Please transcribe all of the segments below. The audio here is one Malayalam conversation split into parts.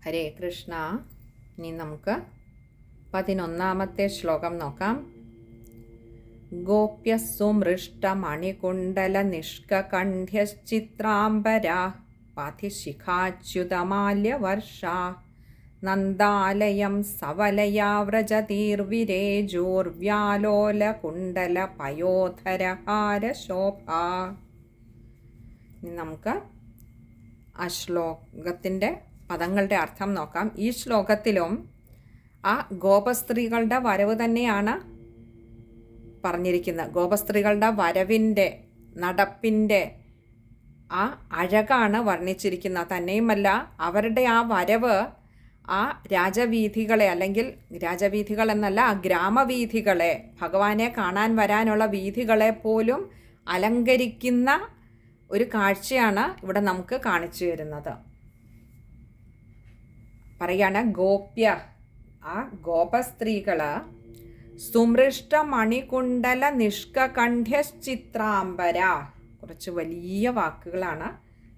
ഹരേ കൃഷ്ണ. ഇനി നമുക്ക് 11ാമത്തെ ശ്ലോകം നോക്കാം. ഗോപ്യസുമൃഷ്ടമണികുണ്ടല നിഷ്കകണ്ഠ്യശ്ചിത്രാംബരാ പാതിശിഖാച്യുതമാല്യവർഷാ നന്ദാലയം സവലയാ വ്രജതീർവിരേജോർവ്യാലോലകുണ്ടല പയോധരഹാരശോഭാ. ഇനി നമുക്ക് ആ ശ്ലോകത്തിൻ്റെ പദങ്ങളുടെ അർത്ഥം നോക്കാം. ഈ ശ്ലോകത്തിലും ആ ഗോപസ്ത്രീകളുടെ വരവ് തന്നെയാണ് പറഞ്ഞിരിക്കുന്നത്. ഗോപസ്ത്രീകളുടെ വരവിൻ്റെ നടപ്പിൻ്റെ ആ അഴകാണ് വർണ്ണിച്ചിരിക്കുന്നത്. തന്നെയുമല്ല, അവരുടെ ആ വരവ് ആ രാജവീഥികളെ, അല്ലെങ്കിൽ രാജവീഥികൾ എന്നല്ല, ആ ഗ്രാമവീഥികളെ, ഭഗവാനെ കാണാൻ വരാനുള്ള വീഥികളെ പോലും അലങ്കരിക്കുന്ന ഒരു കാഴ്ചയാണ് ഇവിടെ നമുക്ക് കാണിച്ചു തരുന്നത്. പറയാണ്, ഗോപ്യ, ആ ഗോപസ്ത്രീകൾ സുമൃഷ്ട മണികുണ്ടല നിഷ്കകണ്ഠ്യശ്ചിത്രാംബര. കുറച്ച് വലിയ വാക്കുകളാണ്.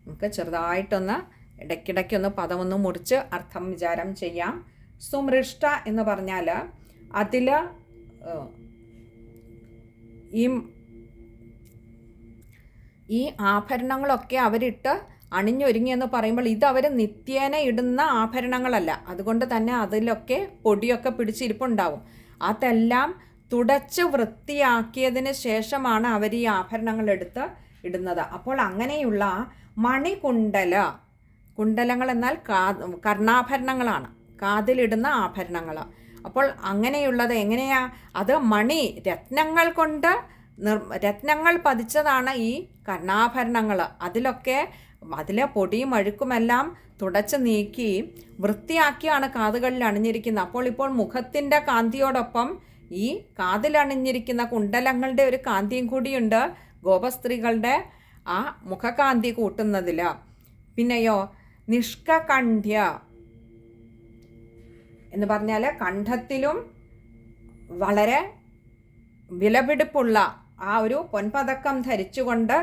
നമുക്ക് ചെറുതായിട്ടൊന്ന് ഇടയ്ക്കിടയ്ക്കൊന്ന് പദമൊന്ന് മുറിച്ച് അർത്ഥം വിചാരം ചെയ്യാം. സുമൃഷ്ട എന്ന് പറഞ്ഞാൽ അതിൽ ഈ ആഭരണങ്ങളൊക്കെ അവരിട്ട് അണിഞ്ഞൊരുങ്ങി എന്ന് പറയുമ്പോൾ ഇത് അവർ നിത്യേന ഇടുന്ന ആഭരണങ്ങളല്ല. അതുകൊണ്ട് തന്നെ അതിലൊക്കെ പൊടിയൊക്കെ പിടിച്ചിരിപ്പുണ്ടാവും. അതെല്ലാം തുടച്ച് വൃത്തിയാക്കിയതിന് ശേഷമാണ് അവർ ഈ ആഭരണങ്ങൾ എടുത്ത് ഇടുന്നത്. അപ്പോൾ അങ്ങനെയുള്ള മണികുണ്ടല, കുണ്ടലങ്ങൾ എന്നാൽ കർണാഭരണങ്ങളാണ്, കാതിലിടുന്ന ആഭരണങ്ങൾ. അപ്പോൾ അങ്ങനെയുള്ളത് എങ്ങനെയാ? അത് മണി, രത്നങ്ങൾ കൊണ്ട് രത്നങ്ങൾ പതിച്ചതാണ് ഈ കർണാഭരണങ്ങൾ. അതിലെ പൊടിയും അഴുക്കുമെല്ലാം തുടച്ച് നീക്കി വൃത്തിയാക്കിയാണ് കാതുകളിൽ അണിഞ്ഞിരിക്കുന്നത്. ഇപ്പോൾ മുഖത്തിൻ്റെ കാന്തിയോടൊപ്പം ഈ കാതിലണിഞ്ഞിരിക്കുന്ന കുണ്ടലങ്ങളുടെ ഒരു കാന്തിയും കൂടിയുണ്ട് ഗോപസ്ത്രീകളുടെ ആ മുഖകാന്തി കൂട്ടുന്നതിൽ. പിന്നെയോ നിഷ്കകണ്ഠ്യ എന്ന് പറഞ്ഞാൽ കണ്ഠത്തിലും വളരെ വിലപിടിപ്പുള്ള ആ ഒരു പൊൻപതക്കം ധരിച്ചുകൊണ്ട്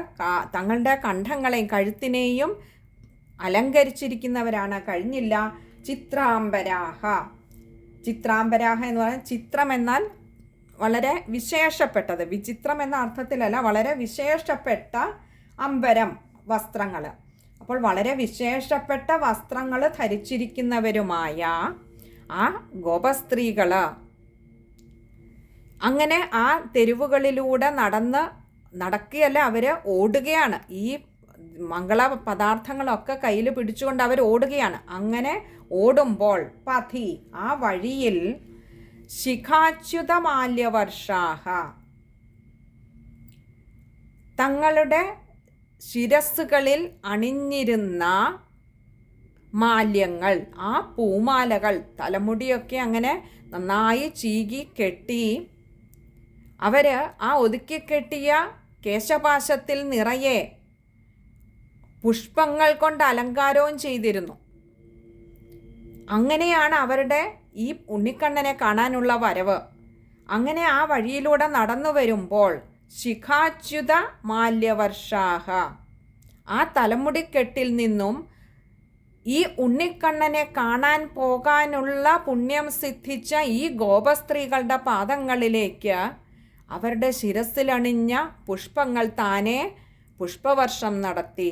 തങ്ങളുടെ കണ്ഠങ്ങളെയും കഴുത്തിനെയും അലങ്കരിച്ചിരിക്കുന്നവരാണ്. കഴിഞ്ഞില്ല, ചിത്രാംബരാഹ. ചിത്രാംബരാഹ എന്ന് പറഞ്ഞാൽ ചിത്രം എന്നാൽ വളരെ വിശേഷപ്പെട്ടത്, വിചിത്രം എന്ന അർത്ഥത്തിലല്ല, വളരെ വിശേഷപ്പെട്ട അമ്പരം, വസ്ത്രങ്ങൾ. അപ്പോൾ വളരെ വിശേഷപ്പെട്ട വസ്ത്രങ്ങൾ ധരിച്ചിരിക്കുന്നവരുമായ ആ ഗോപസ്ത്രീകൾ അങ്ങനെ ആ തെരുവുകളിലൂടെ നടക്കുകയല്ല, അവർ ഓടുകയാണ്. ഈ മംഗള പദാർത്ഥങ്ങളൊക്കെ കയ്യിൽ പിടിച്ചുകൊണ്ട് അവർ ഓടുകയാണ്. അങ്ങനെ ഓടുമ്പോൾ പഥി, ആ വഴിയിൽ, ശിഖാച്യുതമാല്യവർഷാഹ, തങ്ങളുടെ ശിരസ്സുകളിൽ അണിഞ്ഞിരുന്ന മാല്യങ്ങൾ, ആ പൂമാലകൾ, തലമുടിയൊക്കെ അങ്ങനെ നന്നായി ചീകി കെട്ടി അവർ ആ ഒതുക്കിക്കെട്ടിയ കേശപാശത്തിൽ നിറയെ പുഷ്പങ്ങൾ കൊണ്ട് അലങ്കാരവും ചെയ്തിരുന്നു. അങ്ങനെയാണ് അവരുടെ ഈ ഉണ്ണിക്കണ്ണനെ കാണാനുള്ള വരവ്. അങ്ങനെ ആ വഴിയിലൂടെ നടന്നു വരുമ്പോൾ ശിഖാച്യുത മാല്യവർഷാഹ, ആ തലമുടിക്കെട്ടിൽ നിന്നും ഈ ഉണ്ണിക്കണ്ണനെ കാണാൻ പോകാനുള്ള പുണ്യം സിദ്ധിച്ച ഈ ഗോപസ്ത്രീകളുടെ പാദങ്ങളിലേക്ക് അവരുടെ ശിരസിലണിഞ്ഞ പുഷ്പങ്ങൾ താനെ പുഷ്പവർഷം നടത്തി.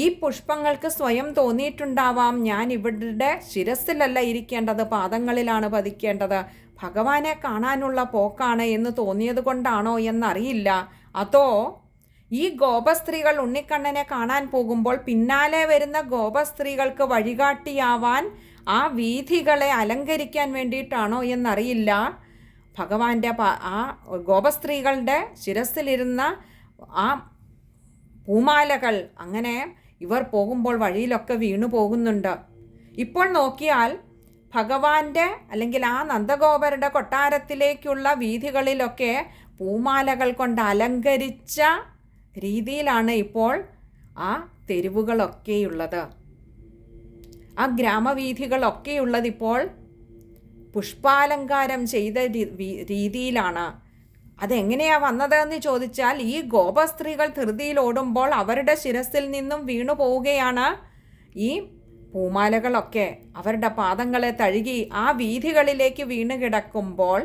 ഈ പുഷ്പങ്ങൾക്ക് സ്വയം തോന്നിയിട്ടുണ്ടാവാം, ഞാൻ ഇവരുടെ ശിരസിലല്ല ഇരിക്കേണ്ടത്, പാദങ്ങളിലാണ് പതിക്കേണ്ടത്, ഭഗവാനെ കാണാനുള്ള പോക്കാണ് എന്ന് തോന്നിയത് കൊണ്ടാണോ എന്നറിയില്ല. അതോ ഈ ഗോപസ്ത്രീകൾ ഉണ്ണിക്കണ്ണനെ കാണാൻ പോകുമ്പോൾ പിന്നാലെ വരുന്ന ഗോപസ്ത്രീകൾക്ക് വഴികാട്ടിയാവാൻ ആ വീഥികളെ അലങ്കരിക്കാൻ വേണ്ടിയിട്ടാണോ എന്നറിയില്ല. ഭഗവാന്റെ ആ ഗോപസ്ത്രീകളുടെ ശിരസിലിരുന്ന ആ പൂമാലകൾ അങ്ങനെ ഇവർ പോകുമ്പോൾ വഴിയിലൊക്കെ വീണു പോകുന്നുണ്ട്. ഇപ്പോൾ നോക്കിയാൽ ഭഗവാന്റെ, അല്ലെങ്കിൽ ആ നന്ദഗോപരുടെ കൊട്ടാരത്തിലേക്കുള്ള വീഥികളിലൊക്കെ പൂമാലകൾ കൊണ്ട് അലങ്കരിച്ച രീതിയിലാണ് ഇപ്പോൾ ആ തെരുവുകളൊക്കെയുള്ളത്. ആ ഗ്രാമവീഥികളൊക്കെയുള്ളത് ഇപ്പോൾ പുഷ്പാലങ്കാരം ചെയ്ത രീതിയിലാണ്. അതെങ്ങനെയാണ് വന്നതെന്ന് ചോദിച്ചാൽ, ഈ ഗോപസ്ത്രീകൾ ധൃതിയിൽ ഓടുമ്പോൾ അവരുടെ ശിരസിൽ നിന്നും വീണു പോവുകയാണ് ഈ പൂമാലകളൊക്കെ അവരുടെ പാദങ്ങളെ തഴുകി ആ വീഥികളിലേക്ക് വീണ് കിടക്കുമ്പോൾ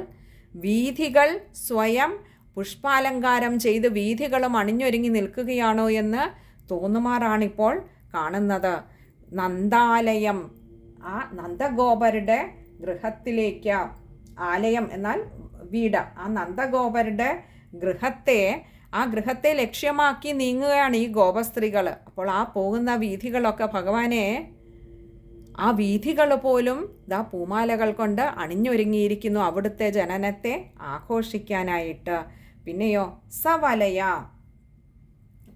വീഥികൾ സ്വയം പുഷ്പാലങ്കാരം ചെയ്ത് വീഥികളും അണിഞ്ഞൊരുങ്ങി നിൽക്കുകയാണോ എന്ന് തോന്നുമാറാണിപ്പോൾ കാണുന്നത്. നന്ദാലയം, ആ നന്ദഗോപരുടെ ഗൃഹത്തിലേക്ക്, ആലയം എന്നാൽ വീട്, ആ നന്ദഗോപരുടെ ആ ഗൃഹത്തെ ലക്ഷ്യമാക്കി നീങ്ങുകയാണ് ഈ ഗോപസ്ത്രീകൾ. അപ്പോൾ ആ പോകുന്ന വീഥികളൊക്കെ ഭഗവാനെ, ആ വീഥികൾ പോലും പൂമാലകൾ കൊണ്ട് അണിഞ്ഞൊരുങ്ങിയിരിക്കുന്നു അവിടുത്തെ ജനനത്തെ ആഘോഷിക്കാനായിട്ട്. പിന്നെയോ സവലയ,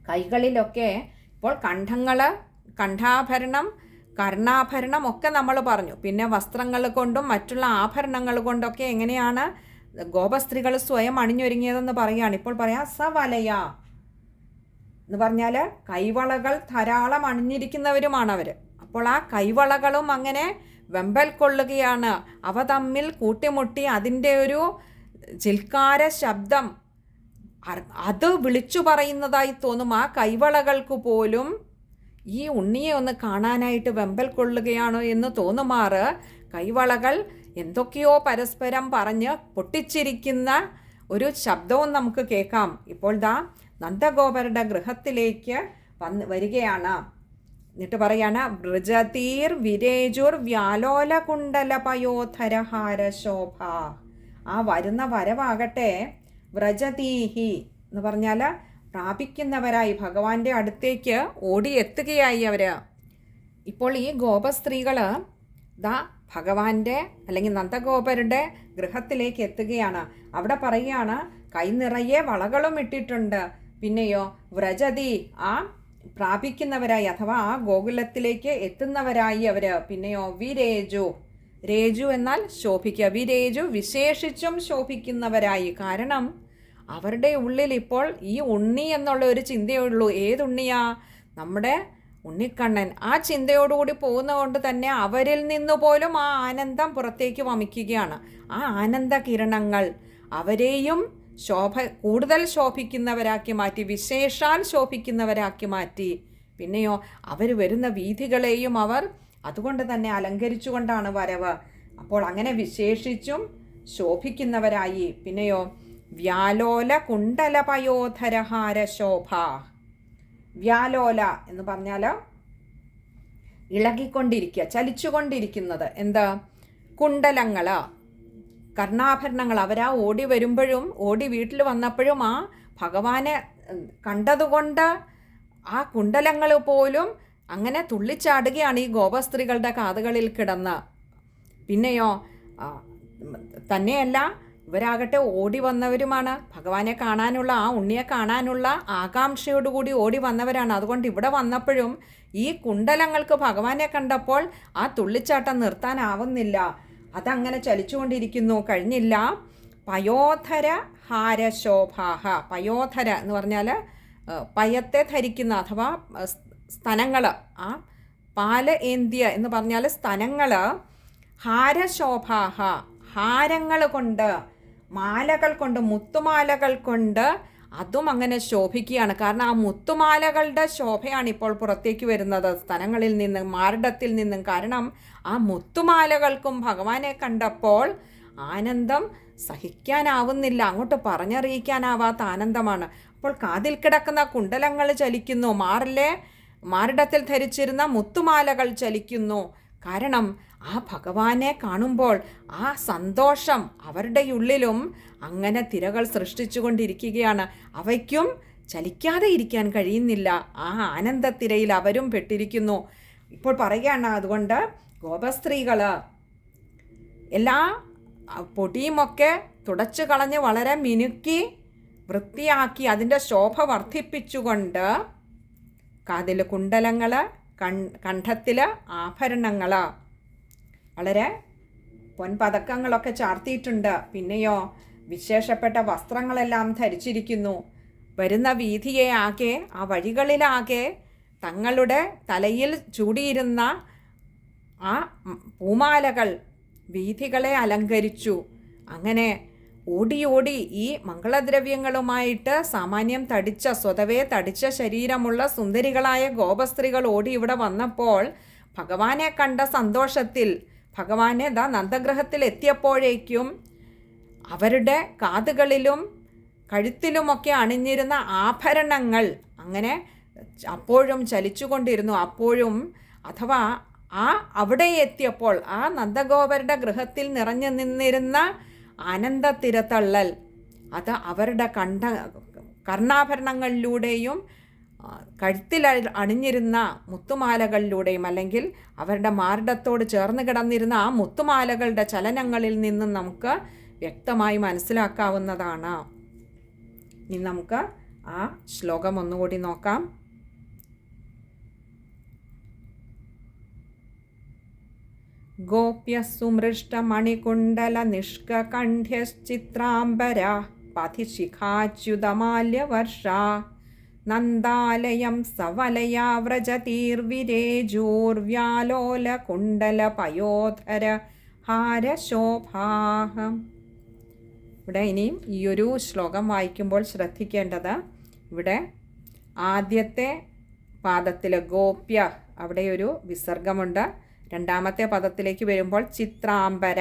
കൈകളിലൊക്കെ ഇപ്പോൾ കണ്ഠാഭരണം, കർണാഭരണം ഒക്കെ നമ്മൾ പറഞ്ഞു. പിന്നെ വസ്ത്രങ്ങൾ കൊണ്ടും മറ്റുള്ള ആഭരണങ്ങൾ കൊണ്ടൊക്കെ എങ്ങനെയാണ് ഗോപസ്ത്രീകൾ സ്വയം അണിഞ്ഞൊരുങ്ങിയതെന്ന് പറയുകയാണ്. ഇപ്പോൾ പറയാം സവലയ എന്ന് പറഞ്ഞാൽ കൈവളകൾ ധാരാളം അണിഞ്ഞിരിക്കുന്നവരുമാണ് അവർ. അപ്പോൾ ആ കൈവളകളും അങ്ങനെ വെമ്പൽ കൊള്ളുകയാണ്. അവ തമ്മിൽ കൂട്ടിമുട്ടി അതിൻ്റെ ഒരു ചിൽക്കാര ശബ്ദം അത് വിളിച്ചു പറയുന്നതായി തോന്നും. ആ കൈവളകൾക്ക് പോലും ഈ ഉണ്ണിയെ ഒന്ന് കാണാനായിട്ട് വെമ്പൽ കൊള്ളുകയാണോ എന്ന് തോന്നുമാറ് കൈവളകൾ എന്തൊക്കെയോ പരസ്പരം പറഞ്ഞ് പൊട്ടിച്ചിരിക്കുന്ന ഒരു ശബ്ദവും നമുക്ക് കേൾക്കാം. ഇപ്പോൾ നന്ദഗോപരുടെ ഗൃഹത്തിലേക്ക് വരികയാണ്. എന്നിട്ട് പറയാണ് വ്രജതീർ വിരേജുർ വ്യാലോല കുണ്ടല പയോധരഹാര ശോഭ. ആ വരുന്ന വരവാകട്ടെ വ്രജതീഹി എന്ന് പറഞ്ഞാൽ പ്രാപിക്കുന്നവരായി ഭഗവാന്റെ അടുത്തേക്ക് ഓടിയെത്തുകയായി അവർ. ഇപ്പോൾ ഈ ഗോപസ്ത്രീകൾ ഭഗവാന്റെ അല്ലെങ്കിൽ നന്ദഗോപരുടെ ഗൃഹത്തിലേക്ക് എത്തുകയാണ്. അവിടെ പറയുകയാണ് കൈ നിറയെ വളകളും ഇട്ടിട്ടുണ്ട്. പിന്നെയോ വ്രജതി, ആ പ്രാപിക്കുന്നവരായി അഥവാ ആ ഗോകുലത്തിലേക്ക് എത്തുന്നവരായി അവർ. പിന്നെയോ വിരേജു, രേജു എന്നാൽ ശോഭിക്കുക, വിരേജു വിശേഷിച്ചും ശോഭിക്കുന്നവരായി. കാരണം അവരുടെ ഉള്ളിൽ ഇപ്പോൾ ഈ ഉണ്ണി എന്നുള്ള ഒരു ചിന്തയുള്ളൂ. ഏതുണ്ണിയാ? നമ്മുടെ ഉണ്ണിക്കണ്ണൻ. ആ ചിന്തയോടുകൂടി പോകുന്നതുകൊണ്ട് തന്നെ അവരിൽ നിന്ന് പോലും ആ ആനന്ദം പുറത്തേക്ക് വമിക്കുകയാണ്. ആ ആനന്ദ കിരണങ്ങൾ അവരെയും കൂടുതൽ ശോഭിക്കുന്നവരാക്കി മാറ്റി, വിശേഷാൽ ശോഭിക്കുന്നവരാക്കി മാറ്റി. പിന്നെയോ അവർ വരുന്ന വീഥികളെയും അവർ അതുകൊണ്ട് തന്നെ അലങ്കരിച്ചുകൊണ്ടാണ് വരവ്. അപ്പോൾ അങ്ങനെ വിശേഷിച്ചും ശോഭിക്കുന്നവരായി. പിന്നെയോ വ്യാലോല കുണ്ടല പയോധരഹാര ശോഭ. വ്യാലോല എന്ന് പറഞ്ഞാൽ ഇളകിക്കൊണ്ടിരിക്കുക, ചലിച്ചുകൊണ്ടിരിക്കുന്നത്. എന്താ? കുണ്ടലങ്ങൾ, കർണാഭരണങ്ങൾ. അവരാ ഓടി വരുമ്പോഴും ഓടി വീട്ടിൽ വന്നപ്പോഴും ആ ഭഗവാനെ കണ്ടതുകൊണ്ട് ആ കുണ്ടലങ്ങൾ പോലും അങ്ങനെ തുള്ളിച്ചാടുകയാണ് ഈ ഗോപസ്ത്രീകളുടെ കാതുകളിൽ കിടന്ന്. പിന്നെയോ തന്നെയല്ല, ഇവരാകട്ടെ ഓടി വന്നവരുമാണ്. ഭഗവാനെ കാണാനുള്ള, ആ ഉണ്ണിയെ കാണാനുള്ള ആകാംക്ഷയോടുകൂടി ഓടി വന്നവരാണ്. അതുകൊണ്ട് ഇവിടെ വന്നപ്പോഴും ഈ കുണ്ടലങ്ങൾക്ക് ഭഗവാനെ കണ്ടപ്പോൾ ആ തുള്ളിച്ചാട്ടം നിർത്താനാവുന്നില്ല. അതങ്ങനെ ചലിച്ചുകൊണ്ടിരിക്കുന്നു. കഴിഞ്ഞില്ല. പയോധര ഹാരശോഭാഹ. പയോധര എന്ന് പറഞ്ഞാൽ പയത്തെ ധരിക്കുന്ന അഥവാ സ്തനങ്ങൾ, ആ പാല് ഏന്തിയ എന്ന് പറഞ്ഞാൽ സ്തനങ്ങൾ. ഹാരശോഭാഹ, ഹാരങ്ങൾ കൊണ്ട്, മാലകൾ കൊണ്ട്, മുത്തുമാലകൾ കൊണ്ട് അതും അങ്ങനെ ശോഭിക്കുകയാണ്. കാരണം ആ മുത്തുമാലകളുടെ ശോഭയാണ് ഇപ്പോൾ പുറത്തേക്ക് വരുന്നത് സ്തനങ്ങളിൽ നിന്നും, മാറിടത്തിൽ നിന്നും. കാരണം ആ മുത്തുമാലകൾക്കും ഭഗവാനെ കണ്ടപ്പോൾ ആനന്ദം സഹിക്കാനാവുന്നില്ല, അങ്ങോട്ട് പറഞ്ഞറിയിക്കാനാവാത്ത ആനന്ദമാണ്. അപ്പോൾ കാതിൽ കിടക്കുന്ന കുണ്ടലങ്ങൾ ചലിക്കുന്നു, മാറിടത്തിൽ ധരിച്ചിരുന്ന മുത്തുമാലകൾ ചലിക്കുന്നു. കാരണം ആ ഭഗവാനെ കാണുമ്പോൾ ആ സന്തോഷം അവരുടെ ഉള്ളിലും അങ്ങനെ തിരകൾ സൃഷ്ടിച്ചു കൊണ്ടിരിക്കുകയാണ്. അവയ്ക്കും ചലിക്കാതെ ഇരിക്കാൻ കഴിയുന്നില്ല. ആ ആനന്ദത്തിരയിൽ അവരും പെട്ടിരിക്കുന്നു. ഇപ്പോൾ പറയുകയാണ്, അതുകൊണ്ട് ഗോപസ്ത്രീകൾ എല്ലാ പൊടിയുമൊക്കെ തുടച്ചു കളഞ്ഞ് വളരെ മിനുക്കി വൃത്തിയാക്കി അതിൻ്റെ ശോഭ വർദ്ധിപ്പിച്ചുകൊണ്ട് കാതിൽ കുണ്ടലങ്ങൾ, കണ്ഠത്തിൽ ആഭരണങ്ങൾ, വളരെ പൊൻപതക്കങ്ങളൊക്കെ ചാർത്തിയിട്ടുണ്ട്. പിന്നെയോ വിശേഷപ്പെട്ട വസ്ത്രങ്ങളെല്ലാം ധരിച്ചിരിക്കുന്നു. വരുന്ന വീഥിയെ ആകെ, ആ വഴികളിലാകെ തങ്ങളുടെ തലയിൽ ചൂടിയിരുന്ന ആ പൂമാലകൾ വീഥികളെ അലങ്കരിച്ചു. അങ്ങനെ ഓടി ഓടി ഈ മംഗളദ്രവ്യങ്ങളുമായിട്ട് സാമാന്യം സ്വതവേ തടിച്ച ശരീരമുള്ള സുന്ദരികളായ ഗോപസ്ത്രീകൾ ഓടി ഇവിടെ വന്നപ്പോൾ ഭഗവാനെ കണ്ട സന്തോഷത്തിൽ ഭഗവാനെ നന്ദഗൃഹത്തിൽ എത്തിയപ്പോഴേക്കും അവരുടെ കാതുകളിലും കഴുത്തിലുമൊക്കെ അണിഞ്ഞിരുന്ന ആഭരണങ്ങൾ അങ്ങനെ അപ്പോഴും ചലിച്ചുകൊണ്ടിരുന്നു. അപ്പോഴും അഥവാ അവിടെ എത്തിയപ്പോൾ ആ നന്ദഗോപരുടെ ഗൃഹത്തിൽ നിറഞ്ഞു നിന്നിരുന്ന ആനന്ദത്തിരത്തള്ളൽ അത് അവരുടെ കർണാഭരണങ്ങളിലൂടെയും കഴുത്തിൽ അണിഞ്ഞിരുന്ന മുത്തുമാലകളിലൂടെയും അല്ലെങ്കിൽ അവരുടെ മാർഡത്തോട് ചേർന്ന് കിടന്നിരുന്ന ആ മുത്തുമാലകളുടെ ചലനങ്ങളിൽ നിന്നും നമുക്ക് വ്യക്തമായി മനസ്സിലാക്കാവുന്നതാണ്. ഇനി നമുക്ക് ആ ശ്ലോകം ഒന്നുകൂടി നോക്കാം. ഗോപ്യ സുമൃഷ്ടമണികുണ്ടല നിഷ്കണ്ഠ്യശ്ചിത്രാംബര പഥിശിഖാച്യുതമാല്യവർഷ നന്ദാലയം സവലയാ വ്രജതീർവിരേജൂർവ്യാലോലകുണ്ടല ഹാരശോഭാഹം. ഇവിടെ ഇനിയും ഈ ഒരു ശ്ലോകം വായിക്കുമ്പോൾ ശ്രദ്ധിക്കേണ്ടത്, ഇവിടെ ആദ്യത്തെ പാദത്തിൽ ഗോപ്യ അവിടെ ഒരു വിസർഗമുണ്ട്. രണ്ടാമത്തെ പദത്തിലേക്ക് വരുമ്പോൾ ചിത്രാംബര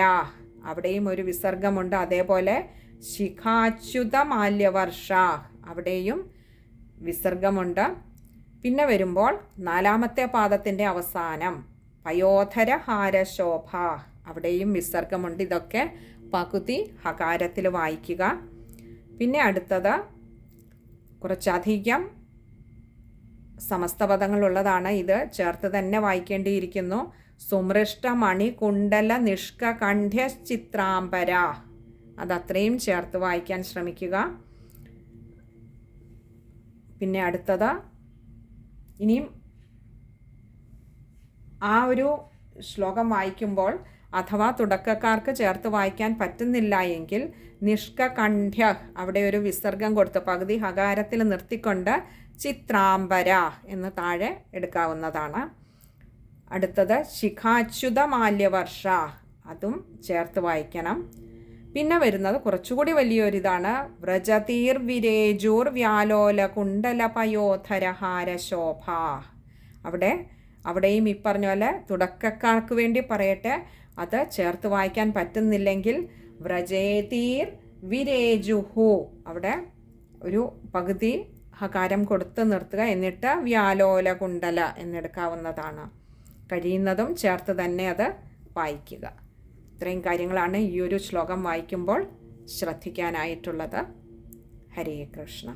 അവിടെയും ഒരു വിസർഗമുണ്ട്. അതേപോലെ ശിഖാച്യുത മാല്യവർഷ അവിടെയും വിസർഗമുണ്ട്. പിന്നെ വരുമ്പോൾ നാലാമത്തെ പാദത്തിൻ്റെ അവസാനം പയോധര ഹാരശോഭ അവിടെയും വിസർഗമുണ്ട്. ഇതൊക്കെ പകുതി ഹകാരത്തിൽ വായിക്കുക. പിന്നെ അടുത്തത് കുറച്ചധികം സമസ്തപദങ്ങളുള്ളതാണ്. ഇത് ചേർത്ത് തന്നെ വായിക്കേണ്ടിയിരിക്കുന്നു. സുമൃഷ്ടമണി കുണ്ടല നിഷ്കണ്ഠ്യശ്ചിത്രാംബര അതത്രയും ചേർത്ത് വായിക്കാൻ ശ്രമിക്കുക. പിന്നെ അടുത്തത് ഇനിയും ആ ഒരു ശ്ലോകം വായിക്കുമ്പോൾ അഥവാ തുടക്കക്കാർക്ക് ചേർത്ത് വായിക്കാൻ പറ്റുന്നില്ല എങ്കിൽ നിഷ്കണ്ഠ്യ അവിടെ ഒരു വിസർഗം കൊടുത്ത് പകുതി ഹകാരത്തിൽ നിർത്തിക്കൊണ്ട് ചിത്രാംബര എന്ന് താഴെ എടുക്കാവുന്നതാണ്. അടുത്തത് ശിഖാച്യുത മാല്യവർഷ അതും ചേർത്ത് വായിക്കണം. പിന്നെ വരുന്നത് കുറച്ചുകൂടി വലിയൊരിതാണ്. വ്രജതീർ വിരേജൂർ വ്യാലോല കുണ്ടല പയോധരഹാരശോഭ അവിടെയും ഈ പറഞ്ഞ പോലെ തുടക്കക്കാർക്ക് വേണ്ടി പറയട്ടെ, അത് ചേർത്ത് വായിക്കാൻ പറ്റുന്നില്ലെങ്കിൽ വ്രജേതീർ വിരേജുഹു അവിടെ ഒരു പകുതി ഹകാരം കൊടുത്ത് നിർത്തുക. എന്നിട്ട് വ്യാലോല കുണ്ടല എന്നെടുക്കാവുന്നതാണ്. കഴിയുന്നതും ചേർത്ത് തന്നെ അത് വായിക്കുക. ഇത്രയും കാര്യങ്ങളാണ് ഈ ഒരു ശ്ലോകം വായിക്കുമ്പോൾ ശ്രദ്ധിക്കാനായിട്ടുള്ളത്. ഹരേ കൃഷ്ണ.